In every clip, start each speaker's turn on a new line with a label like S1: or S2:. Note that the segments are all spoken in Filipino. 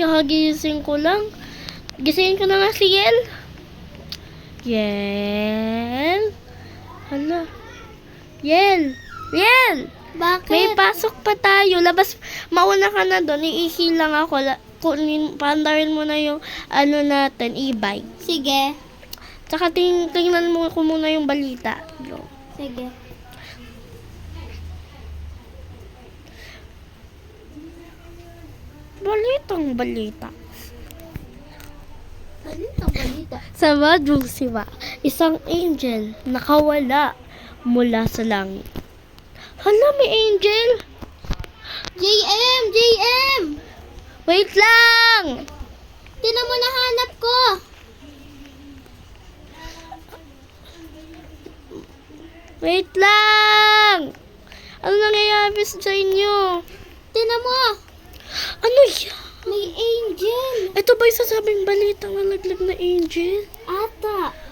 S1: Kagising ko lang. Gisingin ko na nga si Yel. Yel? Hala. Yel! Yel!
S2: Bakit?
S1: May pasok pa tayo. Labas, mauna ka na doon. Iihi lang ako. Paandarin mo na yung ano natin, e-bike.
S2: Sige.
S1: Tsaka tingnan mo ko muna yung balita. Bro.
S2: Sige.
S1: Balitang balita.
S2: Balita.
S1: Sa Badyong Siwa, isang angel nakawala mula sa langit. Hala, may angel!
S2: JM! JM!
S1: Wait lang!
S2: Tinan mo, nahanap ko!
S1: Wait lang! Ano nangyayari sa inyo?
S2: Tinan mo!
S1: Ano yan?
S2: May angel!
S1: Ito ba yung sasabing balitang nalaglag na angel?
S2: Ata!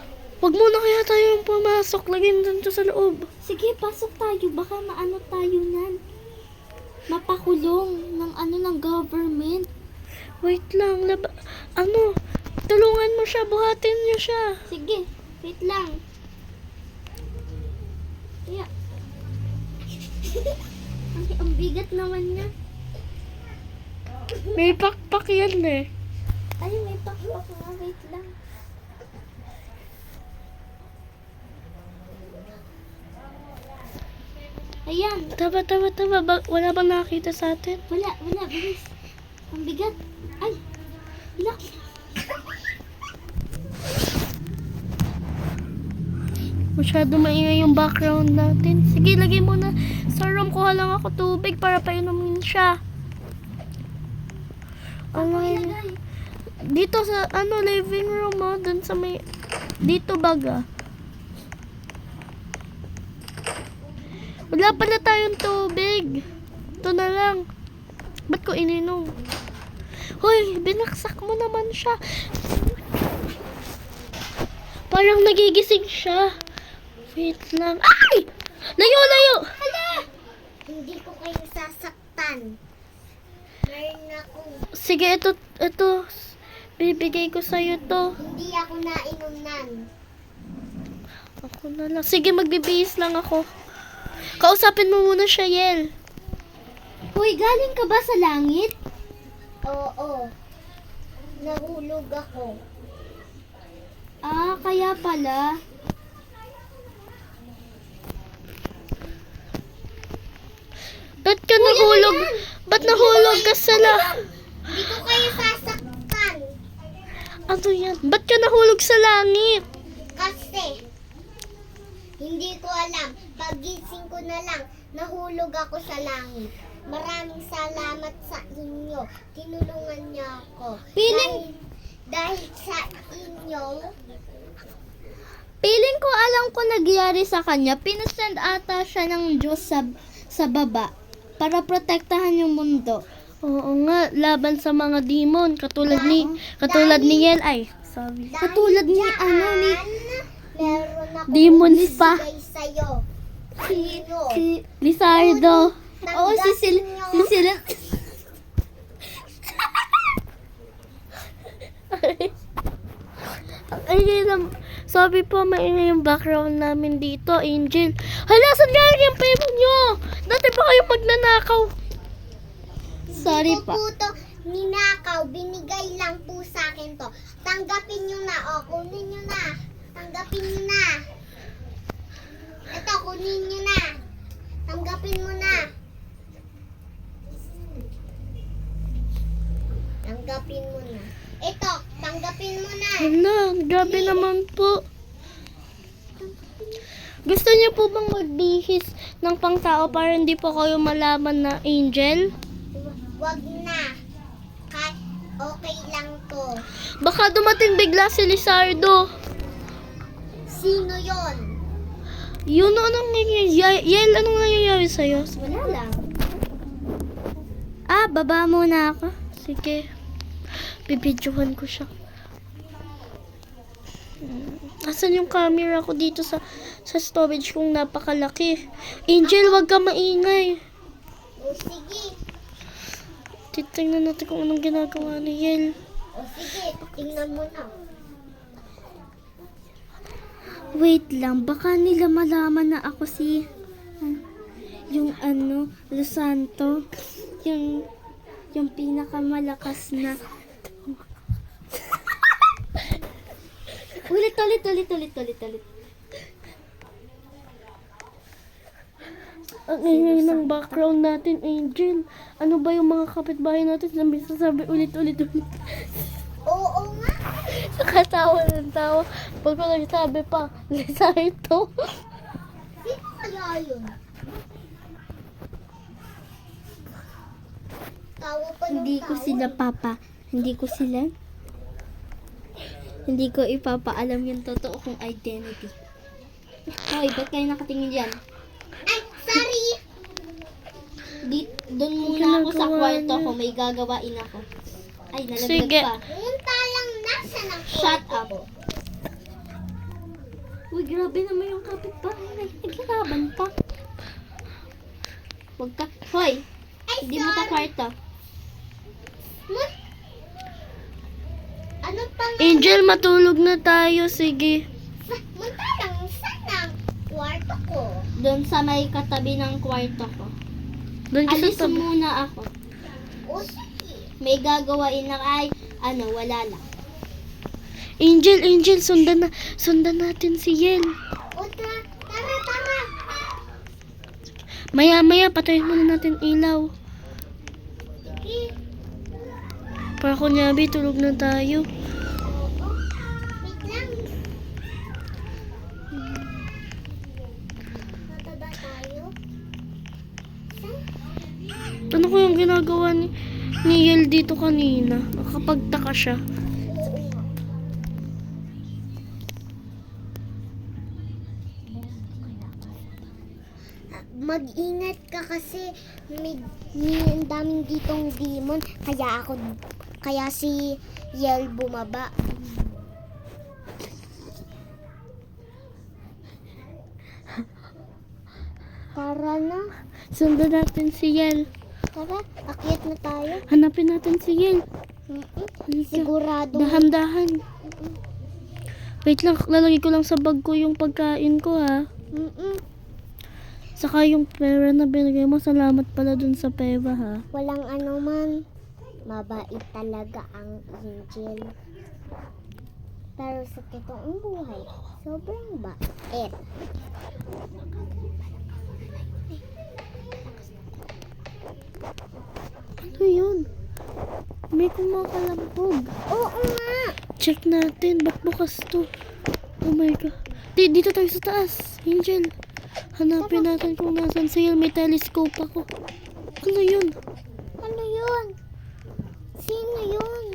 S1: Wag muna kaya tayong pumasok. Lagyan dito sa loob.
S2: Sige, pasok tayo. Baka maano tayo nan. Mapakulong ng government.
S1: Wait lang. Tulungan mo siya. Buhatin niyo siya.
S2: Sige, wait lang. Yeah. ang bigat naman niya.
S1: May pakpak yan eh.
S2: Ay, may pakpak nga. Wait lang. Ayan.
S1: Tama. Wala bang nakakita sa atin?
S2: Wala. Bilis. Ang bigat. Ay. Lock.
S1: Masyado maingay yung background natin. Sige, lagay mo na. Sa room, kuha lang ako tubig para painumin siya.
S2: Ilagay.
S1: Dito sa, living room mo. Dun sa may, dito baga. Wala pala tayong tubig. Ito na lang. Ba't ko ininom? Hoy, binaksak mo naman siya. Parang nagigising siya. Wait lang. Ay! Layo!
S2: Hala! Hindi ko kayo sasaktan. Meron akong...
S1: Sige, ito. Bibigay ko sa'yo to.
S2: Hindi ako nainom nan.
S1: Ako na lang. Sige, magbibihis lang ako. Kausapin mo muna siya, Yel.
S2: Hoy, galing ka ba sa langit? Oo. Nahulog ako. Ah, kaya pala.
S1: Ba't ka nahulog? Ba't nahulog ka sa
S2: Hindi ko kayo sasaktan.
S1: Ano yan? Ba't ka nahulog sa langit?
S2: Kasi, hindi ko alam. Pagising ko na lang, nahulog ako sa langit. Maraming salamat sa inyo. Tinulungan niyo ako. Dahil sa inyo, Piling ko alam ko nagyari sa kanya. Pinasend ata siya ng Diyos sa baba para protektahan yung mundo.
S1: Oo nga, laban sa mga demon. Katulad ni Yel. Ay, sorry.
S2: Katulad ni meron ako
S1: Demons pa.
S2: sa'yo. Sino?
S1: Si Lizardo.
S2: Oo, si Sila.
S1: Ay, sabi po, maingay yung background namin dito, Angel. Hala, saan galing yung pera nyo? Dati ba kayo magnanakaw?
S2: Sorry pa. Po to ninakaw, binigay lang po sa akin to. Tanggapin nyo na, kunin nyo na. Tanggapin nyo na. Ito, kunin nyo na. Tanggapin mo na. Tanggapin mo na. Ito, tanggapin mo na.
S1: Hala, grabe naman po. Gusto niyo po bang magbihis ng pangtao para hindi po kayo malaman na Angel?
S2: Wag na. Okay lang to.
S1: Baka dumating bigla si Lizardo.
S2: Sino yon?
S1: Yun, anong nangyayari? Yel, anong nangyayari sa'yo?
S2: Wala lang.
S1: Baba muna ako. Sige. Bibidyohan ko siya. Asan yung camera ko dito sa storage kong napakalaki? Angel, wag ka maingay.
S2: O sige.
S1: Titingnan natin kung anong ginagawa ni Yel.
S2: O sige, tingnan mo na.
S3: Wait lang, baka nila malaman na ako si yung Lusanto, yung pinakamalakas na. ulit.
S1: Ang ingay ng background natin, Angel. Ano ba yung mga kapitbahay natin sabi ulit.
S2: Oo nga.
S1: Nakatawa ng tawa. Pag ko nagsabi pa, Lisa ito.
S2: Sino kaya yun? Tawa pa ng
S3: Hindi ko
S2: tawa.
S3: sila hindi ko ipapaalam yung totoo kong identity. Hoy, ba't kayo nakatingin dyan?
S2: Ay, sorry.
S3: Doon muna ako sa
S1: Ginagawa
S3: kwarto
S1: niya.
S3: ko, may gagawain ako. Ay, nalaglag
S1: Sige.
S3: pa.
S2: Punta lang nasa ng
S3: Shut
S2: kwarto
S3: up.
S2: ko.
S3: Uy, grabe naman yung kapitbahay. Naghiraban pa. Huwag ka. Hoy,
S2: Ay,
S3: hindi mo ka kwarto.
S2: Ano pa nga?
S1: Angel, matulog na tayo. Sige.
S2: Punta lang saan ang kwarto ko.
S3: Doon sa may katabi ng kwarto ko.
S1: Doon ka
S3: Alis
S1: sa tabi.
S3: muna ako.
S2: O sige.
S3: May gagawain lang wala lang.
S1: Angel, sundan natin si Yel.
S2: O tara.
S1: Maya, patayin muna natin ilaw.
S2: Sige.
S1: Para kunyabi, tulog na tayo.
S2: Oo. Wait lang. Mataba tayo. Saan?
S1: Ano ko yung ginagawa ni Yel dito kanina? Nakapagtaka siya.
S2: Oo nga. Mag-ingat ka kasi may ang daming ditong demon kaya si Yel bumaba. Tara na.
S1: Sundan natin si Yel.
S2: Tara, akyat na tayo.
S1: Hanapin natin si Yel. Halika.
S2: Sigurado.
S1: Dahan-dahan. Wait lang, lalagay ko lang sa bag ko yung pagkain ko ha. Saka yung pera na binigay mo, salamat pala dun sa pera ha.
S2: Walang ano man. Mabait talaga ang Angel. Pero sa totoong buhay, sobrang bait.
S1: Ano yun? May kumakalampog.
S2: Oo nga.
S1: Check natin, ba't bukas to? Oh my god. Dito tayo sa taas, Angel. Hanapin natin kung nasan si Yel. May telescope ako. Ano yun?
S2: Ano yun? Sino yun?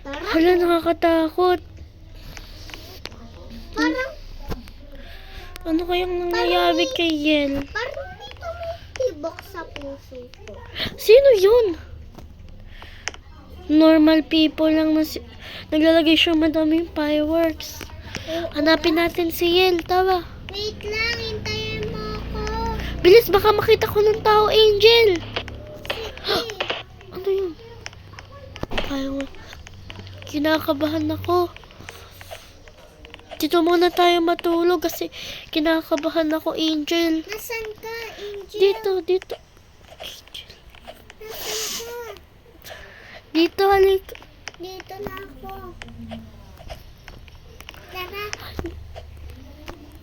S2: Tara,
S1: Hala, nakakatakot.
S2: parang
S1: Ano kayang nangyayari kay Yel?
S2: Parang may tumitibok sa puso ko.
S1: Sino yun? Normal people lang na naglalagay siya madaming fireworks. Hanapin natin si Yel, tara.
S2: Wait lang, hintayin mo ako.
S1: Bilis, baka makita ko ng tao, Angel.
S2: Sige.
S1: Ano yun? Fireworks. Kinakabahan ako. Dito muna tayo matulog kasi kinakabahan ako, Angel.
S2: Nasaan ka, Angel?
S1: Dito. Angel.
S2: Nasaan ka?
S1: Dito, halik.
S2: Dito na ako. Tara.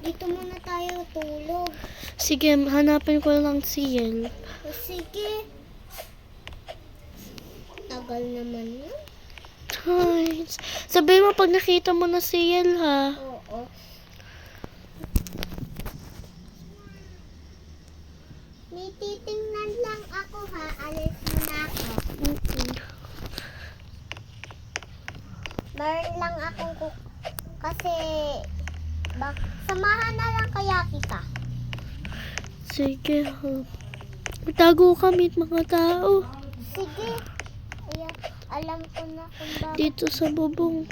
S2: Dito muna tayo tulog.
S1: Sige, hanapin ko lang si Yel.
S2: O sige. Tagal naman yun.
S1: Ay, sabihin mo pag nakita mo na si Yel, ha?
S2: Oo. May titingnan lang ako ha. Alis muna ako. Meron lang akong kasi samahan na lang kaya kita.
S1: Sige, ha. Tago kami mga tao.
S2: Sige. Ayan, alam ko na kung bakit.
S1: Dito sa bubong.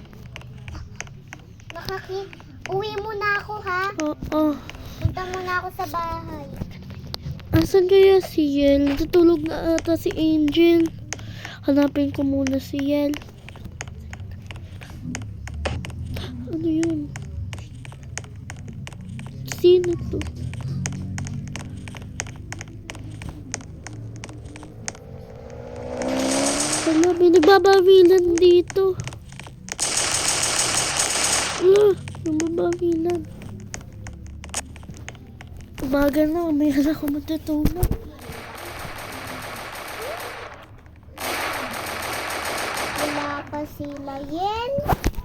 S2: Uwi muna ako, ha?
S1: Oo.
S2: Punta muna ako sa bahay.
S1: Asan kaya si Yel? Natutulog na ata si Angel. Hanapin ko muna si Yel. Ano yun? Sino to? Wala, may nagbabawilan dito. Nagbabawilan. Umaga na, may ako matutulog.
S2: Wala pa sila, Yel.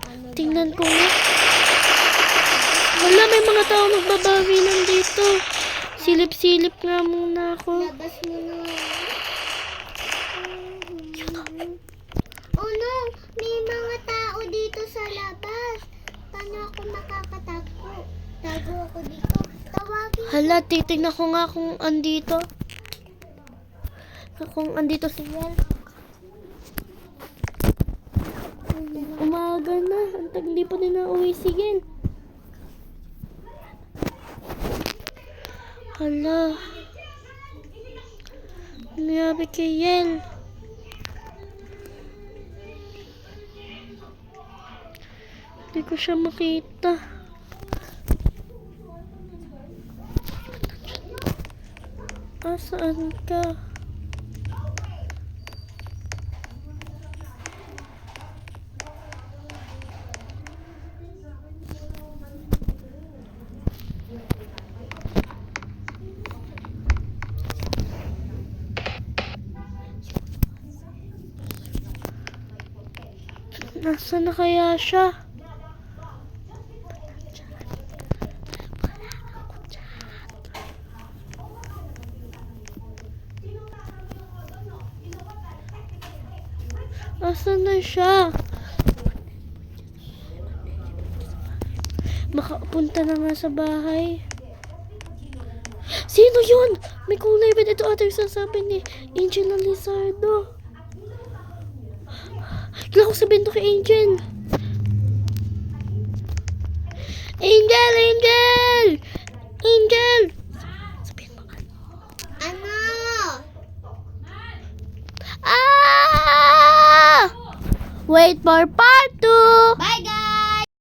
S2: Ano ba?
S1: Tingnan ko nga. Wala, may mga tao nagbabawilan dito. Silip-silip nga muna ako.
S2: Labas mo na. Oh no, may mga tao dito sa labas. Paano ako makakatakbo? Tago ako dito. Tawagin.
S1: Hala, titignan ko nga kung andito. Kung andito si Yel. Umaga na. Antag, hindi pa din na uwi si Yel. Hala. Nangyari kay Yel. Hindi ko siya makita. Saan ka? Nasaan na kaya siya? Asan na siya? Makapunta na nga sa bahay. Sino yun? May kulay ba? Ito ata yung sasabi ni Angel na Lizardo. Kailangan ko sabihin to kay Angel. Angel! Angel! Angel! Sabihin mo ano?
S2: Ano?
S1: Ah! Wait for part 2!
S2: Bye guys!